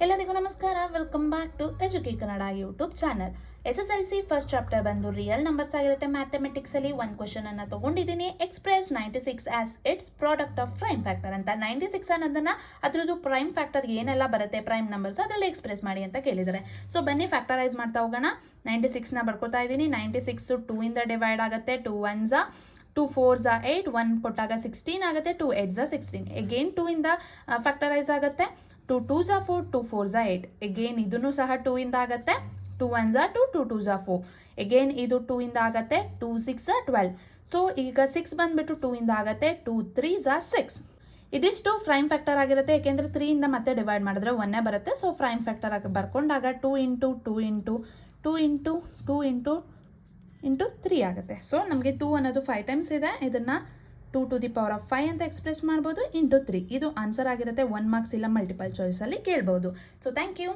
ಎಲ್ಲರಿಗೂ ನಮಸ್ಕಾರ. Welcome back to ಎಜುಕೇ Kannada YouTube channel. SSLC first chapter ಬಂದು ರಿಯಲ್ ನಂಬರ್ಸ್ ಆಗಿರುತ್ತೆ. ಮ್ಯಾಥಮೆಟಿಕ್ಸಲ್ಲಿ ಒಂದು ಕ್ವಶನ್ ಅನ್ನು ತೊಗೊಂಡಿದ್ದೀನಿ. Express 96 as its product of prime factor ಅಂತ. 96 ಅನ್ನೋದನ್ನ ಅದರದ್ದು ಪ್ರೈಮ್ ಫ್ಯಾಕ್ಟರ್ ಏನೆಲ್ಲ ಬರುತ್ತೆ ಪ್ರೈಮ್ ನಂಬರ್ಸ್ ಅದರಲ್ಲಿ ಎಕ್ಸ್ಪ್ರೆಸ್ ಮಾಡಿ ಅಂತ ಕೇಳಿದ್ದಾರೆ. ಸೊ ಬನ್ನಿ ಫ್ಯಾಕ್ಟರೈಸ್ ಮಾಡ್ತಾ ಹೋಗೋಣ. 96ನ ಬರ್ಕೋತಾ ಇದ್ದೀನಿ. 96 2 ಇಂದ ಡಿವೈಡ್ ಆಗುತ್ತೆ. 2 1s 2 4s 8, 1 ಕೊಟ್ಟಾಗ 16 ಆಗುತ್ತೆ. 2 8s 16. ಅಗೇನ್ 2 ಇಂದ ಫ್ಯಾಕ್ಟರೈಸ್ ಆಗುತ್ತೆ. 2 2s 4, 2 4s 8. ಅಗೇನ್ ಇದನ್ನು ಸಹ 2 ಇಂದ ಆಗುತ್ತೆ. 2 1s 2, 2 2s 4. ಅಗೇನ್ ಇದು 2 ಇಂದ ಆಗುತ್ತೆ. 2 6 12. ಸೊ ಈಗ 6 ಬಂದ್ಬಿಟ್ಟು 2 ಇಂದ ಆಗುತ್ತೆ. 2 3s 6. ಇದಿಷ್ಟು ಪ್ರೈಮ್ ಫ್ಯಾಕ್ಟರ್ ಆಗಿರುತ್ತೆ. ಯಾಕೆಂದರೆ 3 ಇಂದ ಮತ್ತೆ ಡಿವೈಡ್ ಮಾಡಿದ್ರೆ 1 ಬರುತ್ತೆ. ಸೊ ಪ್ರೈಮ್ ಫ್ಯಾಕ್ಟರ್ ಆಗಿ ಬರ್ಕೊಂಡಾಗ 2 into 2 into 2 into 2 into into 3 ಆಗುತ್ತೆ. ಸೊ ನಮಗೆ 2 ಅನ್ನೋದು 5 ಟೈಮ್ಸ್ ಇದೆ. ಇದನ್ನು 2 to the power of 5 ಅಂತ ಎಕ್ಸ್ಪ್ರೆಸ್ ಮಾಡ್ಬೋದು ಇಂಟು 3. ಇದು ಆನ್ಸರ್ ಆಗಿರುತ್ತೆ. 1 ಮಾರ್ಕ್ಸ್ ಇಲ್ಲ ಮಲ್ಟಿಪಲ್ ಚಾಯ್ಸಲ್ಲಿ ಕೇಳ್ಬೋದು. So thank you.